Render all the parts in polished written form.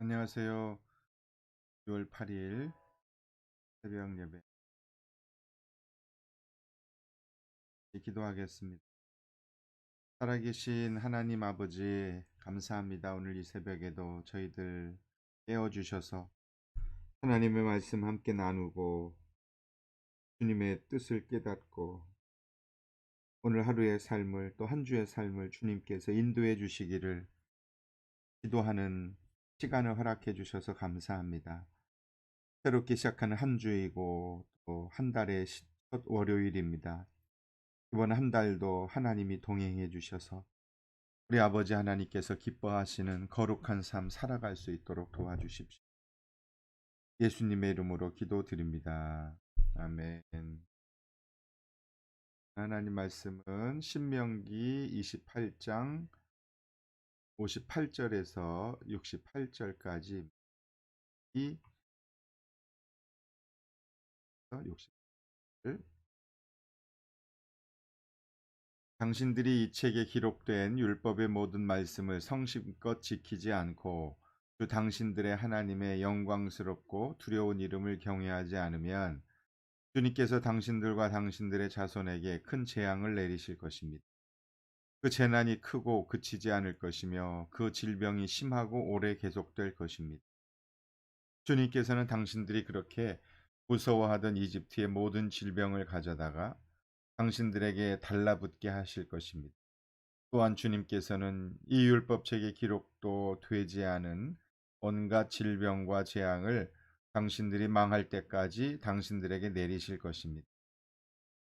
안녕하세요. 6월 8일 새벽 예배 기도하겠습니다. 살아계신 하나님 아버지 감사합니다. 오늘 이 새벽에도 저희들 깨워주셔서 하나님의 말씀 함께 나누고 주님의 뜻을 깨닫고 오늘 하루의 삶을 또 한 주의 삶을 주님께서 인도해 주시기를 기도하는 시간을 허락해 주셔서 감사합니다. 새롭게 시작하는 한 주이고 또 한 달의 첫 월요일입니다. 이번 한 달도 하나님이 동행해 주셔서 우리 아버지 하나님께서 기뻐하시는 거룩한 삶 살아갈 수 있도록 도와주십시오. 예수님의 이름으로 기도드립니다. 아멘. 하나님 말씀은 신명기 28장 58절에서 68절까지 이 60절 당신들이 이 책에 기록된 율법의 모든 말씀을 성심껏 지키지 않고 주 당신들의 하나님의 영광스럽고 두려운 이름을 경외하지 않으면 주님께서 당신들과 당신들의 자손에게 큰 재앙을 내리실 것입니다. 그 재난이 크고 그치지 않을 것이며 그 질병이 심하고 오래 계속될 것입니다. 주님께서는 당신들이 그렇게 무서워하던 이집트의 모든 질병을 가져다가 당신들에게 달라붙게 하실 것입니다. 또한 주님께서는 이 율법책에 기록도 되지 않은 온갖 질병과 재앙을 당신들이 망할 때까지 당신들에게 내리실 것입니다.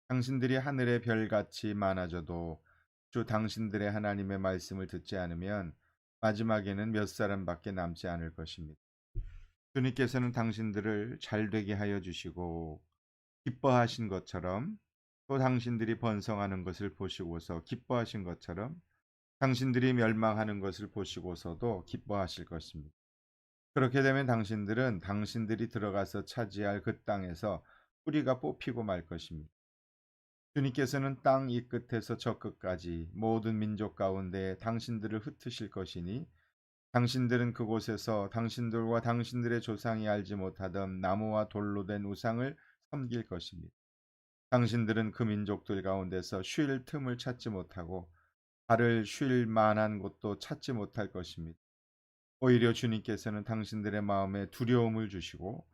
당신들이 하늘의 별같이 많아져도 주 당신들의 하나님의 말씀을 듣지 않으면 마지막에는 몇 사람밖에 남지 않을 것입니다. 주님께서는 당신들을 잘되게 하여 주시고 기뻐하신 것처럼 또 당신들이 번성하는 것을 보시고서 기뻐하신 것처럼 당신들이 멸망하는 것을 보시고서도 기뻐하실 것입니다. 그렇게 되면 당신들은 당신들이 들어가서 차지할 그 땅에서 뿌리가 뽑히고 말 것입니다. 주님께서는 땅 이 끝에서 저 끝까지 모든 민족 가운데 당신들을 흩으실 것이니 당신들은 그곳에서 당신들과 당신들의 조상이 알지 못하던 나무와 돌로 된 우상을 섬길 것입니다. 당신들은 그 민족들 가운데서 쉴 틈을 찾지 못하고 발을 쉴 만한 곳도 찾지 못할 것입니다. 오히려 주님께서는 당신들의 마음에 두려움을 주시고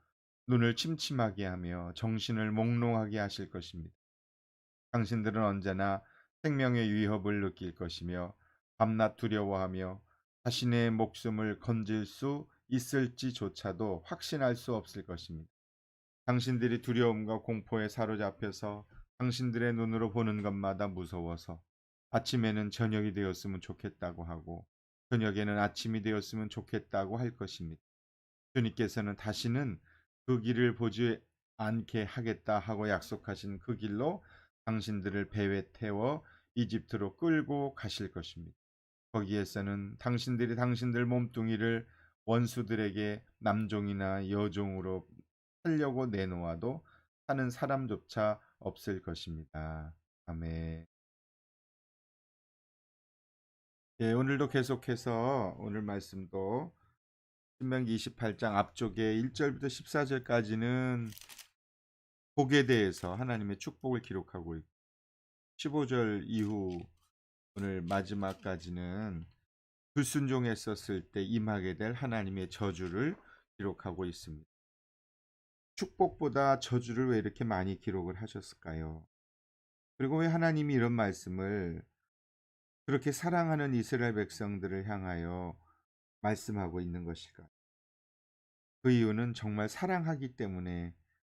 눈을 침침하게 하며 정신을 몽롱하게 하실 것입니다. 당신들은 언제나 생명의 위협을 느낄 것이며 밤낮 두려워하며 자신의 목숨을 건질 수 있을지조차도 확신할 수 없을 것입니다. 당신들이 두려움과 공포에 사로잡혀서 당신들의 눈으로 보는 것마다 무서워서 아침에는 저녁이 되었으면 좋겠다고 하고 저녁에는 아침이 되었으면 좋겠다고 할 것입니다. 주님께서는 다시는 그 길을 보지 않게 하겠다 하고 약속하신 그 길로 당신들을 배에 태워 이집트로 끌고 가실 것입니다. 거기에서는 당신들이 당신들 몸뚱이를 원수들에게 남종이나 여종으로 살려고 내놓아도 하는 사람조차 없을 것입니다. 아멘. 예, 오늘도 계속해서 오늘 말씀도 신명기 28장 앞쪽에 1절부터 14절까지는 복에 대해서 하나님의 축복을 기록하고 있고 15절 이후 오늘 마지막까지는 불순종했었을 때 임하게 될 하나님의 저주를 기록하고 있습니다. 축복보다 저주를 왜 이렇게 많이 기록을 하셨을까요? 그리고 왜 하나님이 이런 말씀을 그렇게 사랑하는 이스라엘 백성들을 향하여 말씀하고 있는 것일까? 그 이유는 정말 사랑하기 때문에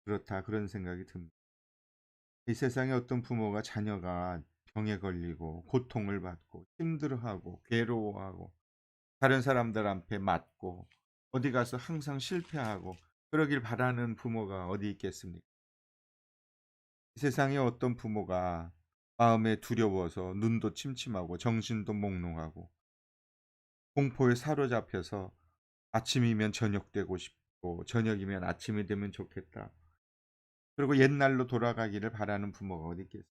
그렇다 그런 생각이 듭니다. 이 세상에 어떤 부모가 자녀가 병에 걸리고 고통을 받고 힘들어하고 괴로워하고 다른 사람들 앞에 맞고 어디 가서 항상 실패하고 그러길 바라는 부모가 어디 있겠습니까? 이 세상에 어떤 부모가 마음에 두려워서 눈도 침침하고 정신도 몽롱하고 공포에 사로잡혀서 아침이면 저녁 되고 싶고 저녁이면 아침이 되면 좋겠다. 그리고 옛날로 돌아가기를 바라는 부모가 어디 있겠어요.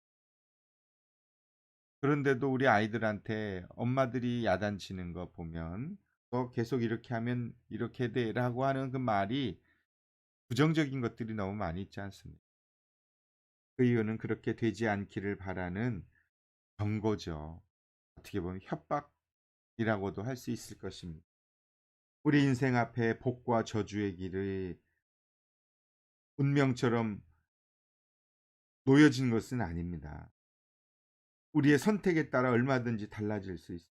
그런데도 우리 아이들한테 엄마들이 야단치는 거 보면 "너 계속 이렇게 하면 이렇게 돼."라고 하는 그 말이 부정적인 것들이 너무 많이 있지 않습니까? 그 이유는 그렇게 되지 않기를 바라는 경고죠. 어떻게 보면 협박이라고도 할 수 있을 것입니다. 우리 인생 앞에 복과 저주의 길이 운명처럼 놓여진 것은 아닙니다. 우리의 선택에 따라 얼마든지 달라질 수 있습니다.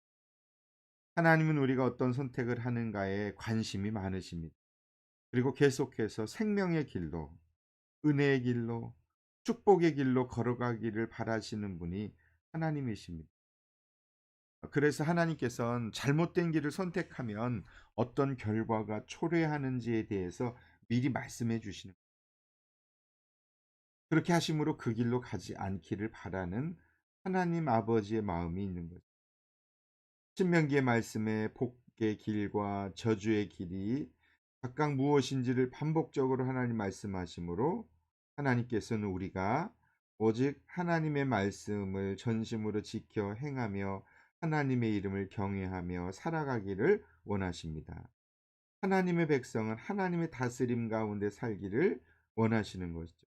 하나님은 우리가 어떤 선택을 하는가에 관심이 많으십니다. 그리고 계속해서 생명의 길로, 은혜의 길로, 축복의 길로 걸어가기를 바라시는 분이 하나님이십니다. 그래서 하나님께서는 잘못된 길을 선택하면 어떤 결과가 초래하는지에 대해서 미리 말씀해 주시는, 그렇게 하심으로 그 길로 가지 않기를 바라는 하나님 아버지의 마음이 있는 거죠. 신명기의 말씀에 복의 길과 저주의 길이 각각 무엇인지를 반복적으로 하나님 말씀하시므로 하나님께서는 우리가 오직 하나님의 말씀을 전심으로 지켜 행하며 하나님의 이름을 경외하며 살아가기를 원하십니다. 하나님의 백성은 하나님의 다스림 가운데 살기를 원하시는 것이죠.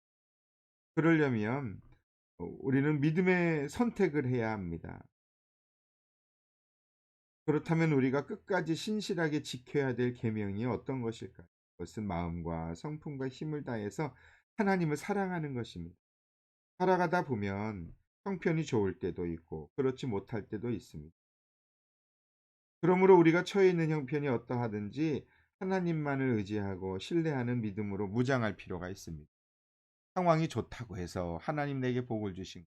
그러려면 우리는 믿음의 선택을 해야 합니다. 그렇다면 우리가 끝까지 신실하게 지켜야 될 계명이 어떤 것일까요? 그것은 마음과 성품과 힘을 다해서 하나님을 사랑하는 것입니다. 살아가다 보면 형편이 좋을 때도 있고 그렇지 못할 때도 있습니다. 그러므로 우리가 처해 있는 형편이 어떠하든지 하나님만을 의지하고 신뢰하는 믿음으로 무장할 필요가 있습니다. 상황이 좋다고 해서 하나님 내게 복을 주신,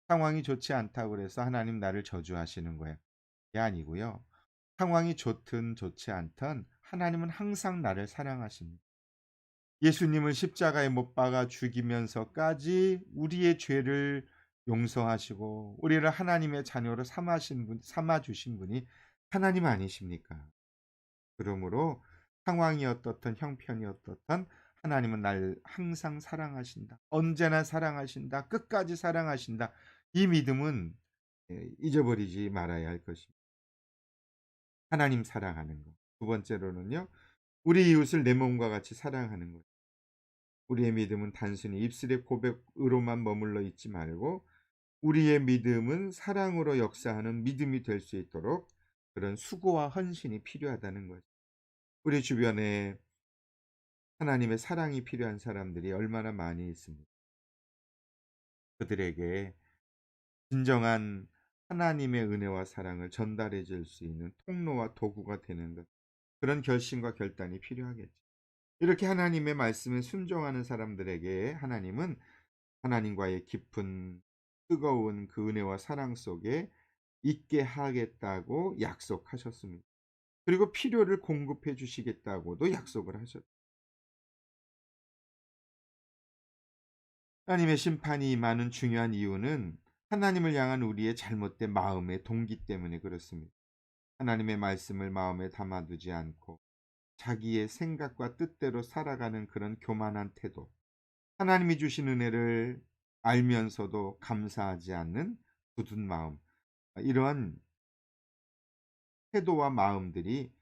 상황이 좋지 않다고 해서 하나님 나를 저주하시는 거예요. 그게 아니고요. 상황이 좋든 좋지 않든 하나님은 항상 나를 사랑하십니다. 예수님을 십자가에 못 박아 죽이면서까지 우리의 죄를 용서하시고 우리를 하나님의 자녀로 삼아 주신 분이 하나님 아니십니까? 그러므로 상황이 어떻든 형편이 어떻든 하나님은 날 항상 사랑하신다. 언제나 사랑하신다. 끝까지 사랑하신다. 이 믿음은 잊어버리지 말아야 할 것입니다. 하나님 사랑하는 것. 두 번째로는요. 우리 이웃을 내 몸과 같이 사랑하는 것. 우리의 믿음은 단순히 입술의 고백으로만 머물러 있지 말고 우리의 믿음은 사랑으로 역사하는 믿음이 될 수 있도록 그런 수고와 헌신이 필요하다는 거죠. 우리 주변에 하나님의 사랑이 필요한 사람들이 얼마나 많이 있습니까? 그들에게 진정한 하나님의 은혜와 사랑을 전달해 줄 수 있는 통로와 도구가 되는 것. 그런 결심과 결단이 필요하겠죠. 이렇게 하나님의 말씀에 순종하는 사람들에게 하나님은 하나님과의 깊은 뜨거운 그 은혜와 사랑 속에 있게 하겠다고 약속하셨습니다. 그리고 필요를 공급해 주시겠다고도 약속을 하셨죠. 하나님의 심판이 임하는 중요한 이유는 하나님을 향한 우리의 잘못된 마음의 동기 때문에 그렇습니다. 하나님의 말씀을 마음에 담아두지 않고 자기의 생각과 뜻대로 살아가는 그런 교만한 태도, 하나님이 주신 은혜를 알면서도 감사하지 않는 굳은 마음, 이러한 태도와 마음들이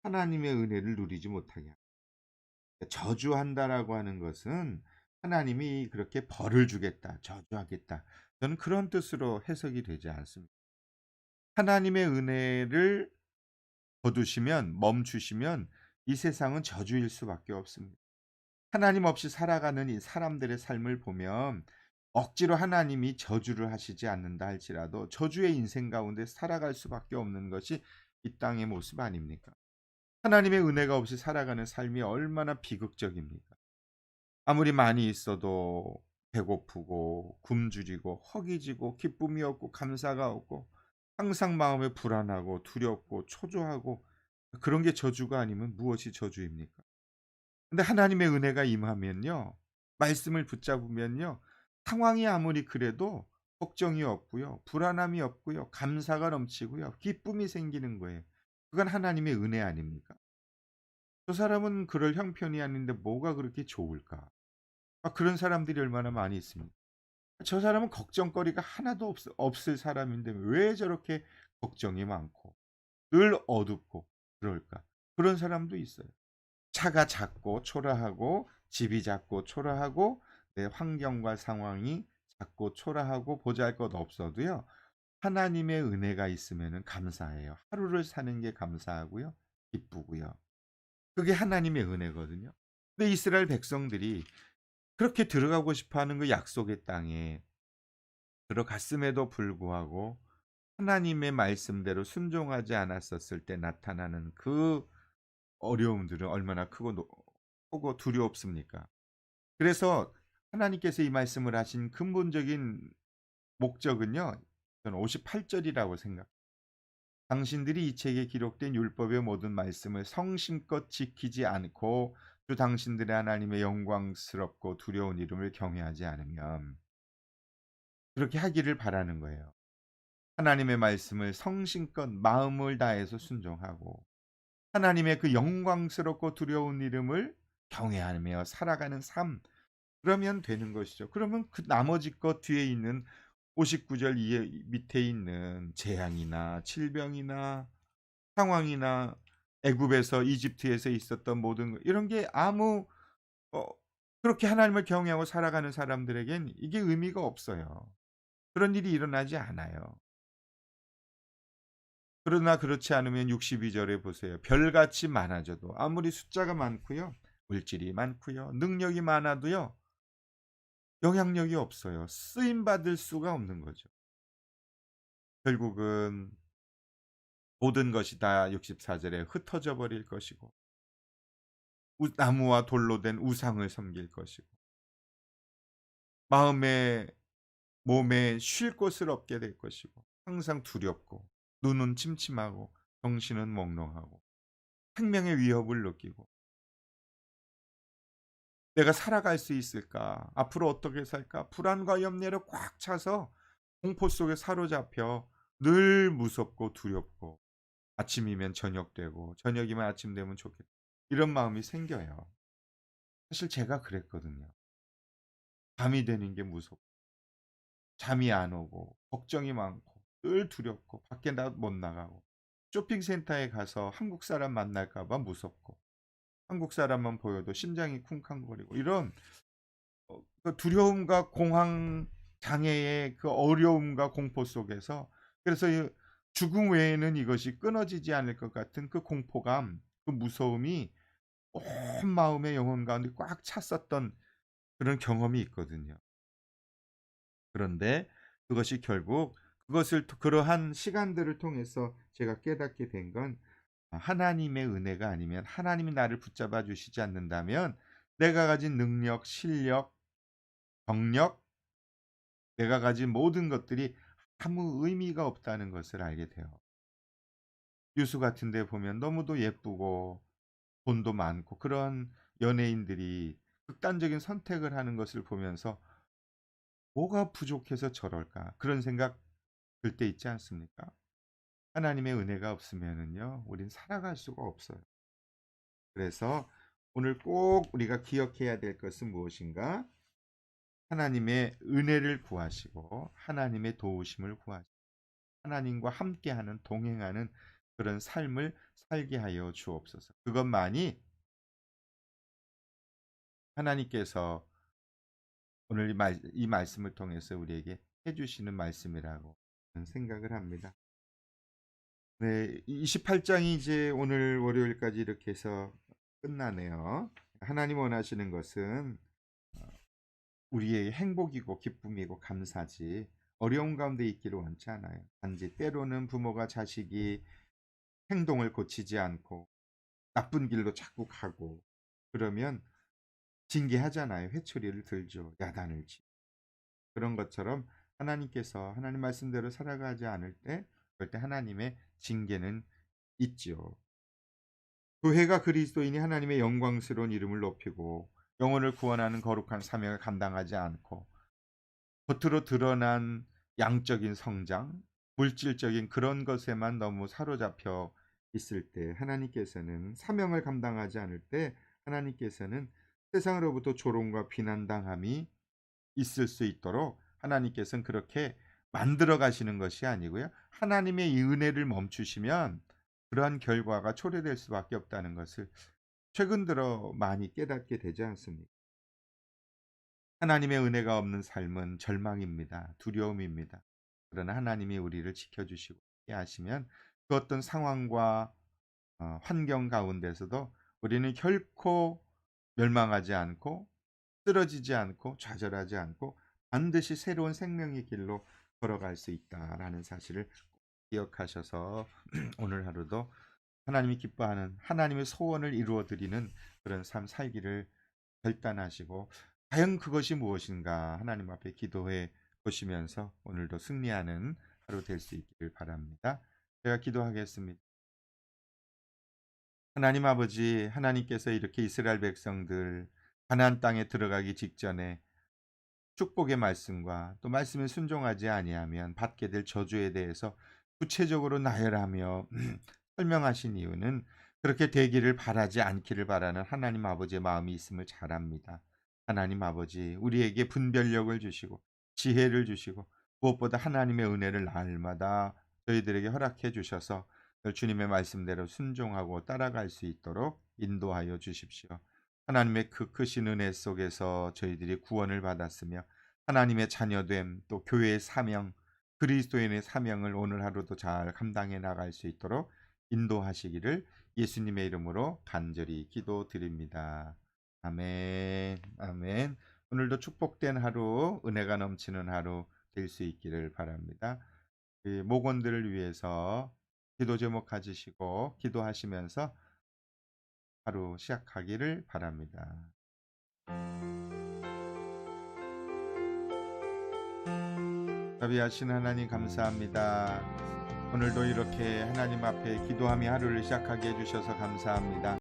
하나님의 은혜를 누리지 못하게 합니다. 저주한다라고 하는 것은 하나님이 그렇게 벌을 주겠다, 저주하겠다, 저는 그런 뜻으로 해석이 되지 않습니다. 하나님의 은혜를 거두시면, 멈추시면 이 세상은 저주일 수밖에 없습니다. 하나님 없이 살아가는 이 사람들의 삶을 보면 억지로 하나님이 저주를 하시지 않는다 할지라도 저주의 인생 가운데 살아갈 수밖에 없는 것이 이 땅의 모습 아닙니까? 하나님의 은혜가 없이 살아가는 삶이 얼마나 비극적입니까? 아무리 많이 있어도 배고프고 굶주리고 허기지고 기쁨이 없고 감사가 없고 항상 마음에 불안하고 두렵고 초조하고, 그런 게 저주가 아니면 무엇이 저주입니까? 근데 하나님의 은혜가 임하면요, 말씀을 붙잡으면요, 상황이 아무리 그래도 걱정이 없고요, 불안함이 없고요, 감사가 넘치고요, 기쁨이 생기는 거예요. 그건 하나님의 은혜 아닙니까? 저 사람은 그럴 형편이 아닌데 뭐가 그렇게 좋을까? 그런 사람들이 얼마나 많이 있습니까? 저 사람은 걱정거리가 하나도 없을 사람인데 왜 저렇게 걱정이 많고 늘 어둡고 그럴까? 그런 사람도 있어요. 차가 작고 초라하고 집이 작고 초라하고 내 환경과 상황이 작고 초라하고 보잘것없어도요. 하나님의 은혜가 있으면은 감사해요. 하루를 사는 게 감사하고요. 기쁘고요. 그게 하나님의 은혜거든요. 근데 이스라엘 백성들이 그렇게 들어가고 싶어 하는 그 약속의 땅에 들어갔음에도 불구하고 하나님의 말씀대로 순종하지 않았었을 때 나타나는 그 어려움들은 얼마나 크고 두렵습니까? 그래서 하나님께서 이 말씀을 하신 근본적인 목적은요. 저는 58절이라고 생각. 당신들이 이 책에 기록된 율법의 모든 말씀을 성심껏 지키지 않고 주 당신들의 하나님의 영광스럽고 두려운 이름을 경외하지 않으면 그렇게 하기를 바라는 거예요. 하나님의 말씀을 성심껏 마음을 다해서 순종하고 하나님의 그 영광스럽고 두려운 이름을 경외하며 살아가는 삶 그러면 되는 것이죠. 그러면 그 나머지 것 뒤에 있는 59절 이에 밑에 있는 재앙이나 질병이나 상황이나 애굽에서 이집트에서 있었던 모든 이런 게 아무 어 그렇게 하나님을 경외하고 살아가는 사람들에겐 이게 의미가 없어요. 그런 일이 일어나지 않아요. 그러나 그렇지 않으면 62 절에 보세요. 별같이 많아져도 아무리 숫자가 많고요. 물질이 많고요. 능력이 많아도요. 영향력이 없어요. 쓰임 받을 수가 없는 거죠. 결국은 모든 것이 다 64 절에 흩어져 버릴 것이고 나무와 돌로 된 우상을 섬길 것이고 마음에 몸에 쉴 곳을 없게 될 것이고 항상 두렵고 눈은 침침하고 정신은 몽롱하고 생명의 위협을 느끼고 '내가 살아갈 수 있을까? 앞으로 어떻게 살까?' 불안과 염려로 꽉 차서 공포 속에 사로잡혀 늘 무섭고 두렵고 아침이면 저녁 되고 저녁이면 아침 되면 좋겠다. 이런 마음이 생겨요. 사실 제가 그랬거든요. 밤이 되는 게 무섭고 잠이 안 오고 걱정이 많고 늘 두렵고 밖에 못 나가고 쇼핑센터에 가서 한국 사람 만날까 봐 무섭고 한국 사람만 보여도 심장이 쿵쾅거리고 이런 그 두려움과 공황 장애의 그 어려움과 공포 속에서 그래서 이 죽음 외에는 이것이 끊어지지 않을 것 같은 그 공포감, 그 무서움이 온 마음의 영혼 가운데 꽉 찼었던 그런 경험이 있거든요. 그런데 그것이 결국 그러한 시간들을 통해서 제가 깨닫게 된 건 하나님의 은혜가 아니면 하나님이 나를 붙잡아 주시지 않는다면 내가 가진 능력, 실력, 경력, 내가 가진 모든 것들이 아무 의미가 없다는 것을 알게 돼요. 뉴스 같은 데 보면 너무도 예쁘고 돈도 많고 그런 연예인들이 극단적인 선택을 하는 것을 보면서 '뭐가 부족해서 저럴까?' 그런 생각 들 때 있지 않습니까? 하나님의 은혜가 없으면은요. 우린 살아갈 수가 없어요. 그래서 오늘 꼭 우리가 기억해야 될 것은 무엇인가? 하나님의 은혜를 구하시고 하나님의 도우심을 구하시고 하나님과 함께하는 동행하는 그런 삶을 살게 하여 주옵소서. 그것만이 하나님께서 오늘 이 말씀을 통해서 우리에게 해 주시는 말씀이라고 저는 생각을 합니다. 네. 28 장이 이제 오늘 월요일까지 이렇게 해서 끝나네요. 하나님 원하시는 것은 우리의 행복이고 기쁨이고 감사지 어려운 가운데 있기를 원치 않아요. 단지 때로는 부모가 자식이 행동을 고치지 않고 나쁜 길로 자꾸 가고 그러면 징계하잖아요. 회초리를 들죠. 야단을 치. 그런 것처럼 하나님께서 하나님 말씀대로 살아가지 않을 때 그럴 때 하나님의 징계는 있지요. 교회가 그리스도인이 하나님의 영광스러운 이름을 높이고 영혼을 구원하는 거룩한 사명을 감당하지 않고 겉으로 드러난 양적인 성장, 물질적인 그런 것에만 너무 사로잡혀 있을 때 하나님께서는 사명을 감당하지 않을 때 하나님께서는 세상으로부터 조롱과 비난당함이 있을 수 있도록 하나님께서는 그렇게 만들어 가시는 것이 아니고요. 하나님의 이 은혜를 멈추시면 그러한 결과가 초래될 수밖에 없다는 것을 최근 들어 많이 깨닫게 되지 않습니까? 하나님의 은혜가 없는 삶은 절망입니다. 두려움입니다. 그러나 하나님이 우리를 지켜주시고 함께 하시면 그 어떤 상황과 환경 가운데서도 우리는 결코 멸망하지 않고 쓰러지지 않고 좌절하지 않고 반드시 새로운 생명의 길로 걸어갈 수 있다라는 사실을 꼭 기억하셔서 오늘 하루도 하나님이 기뻐하는 하나님의 소원을 이루어 드리는 그런 삶 살기를 결단하시고 과연 그것이 무엇인가 하나님 앞에 기도해 보시면서 오늘도 승리하는 하루 될 수 있기를 바랍니다. 제가 기도하겠습니다. 하나님 아버지, 하나님께서 이렇게 이스라엘 백성들 가나안 땅에 들어가기 직전에 축복의 말씀과 또 말씀에 순종하지 아니하면 받게 될 저주에 대해서 구체적으로 나열하며 설명하신 이유는 그렇게 되기를 바라지 않기를 바라는 하나님 아버지의 마음이 있음을 잘 압니다. 하나님 아버지, 우리에게 분별력을 주시고 지혜를 주시고 무엇보다 하나님의 은혜를 날마다 저희들에게 허락해 주셔서 주님의 말씀대로 순종하고 따라갈 수 있도록 인도하여 주십시오. 하나님의 그 크신 은혜 속에서 저희들이 구원을 받았으며 하나님의 자녀됨 또 교회의 사명 그리스도인의 사명을 오늘 하루도 잘 감당해 나갈 수 있도록 인도하시기를 예수님의 이름으로 간절히 기도드립니다. 아멘. 아멘. 오늘도 축복된 하루, 은혜가 넘치는 하루 될 수 있기를 바랍니다. 그 목원들을 위해서 기도 제목 가지시고 기도하시면서 하루 시작하기를 바랍니다. 자비하신 하나님 감사합니다. 오늘도 이렇게 하나님 앞에 기도하며 하루를 시작하게 해주셔서 감사합니다.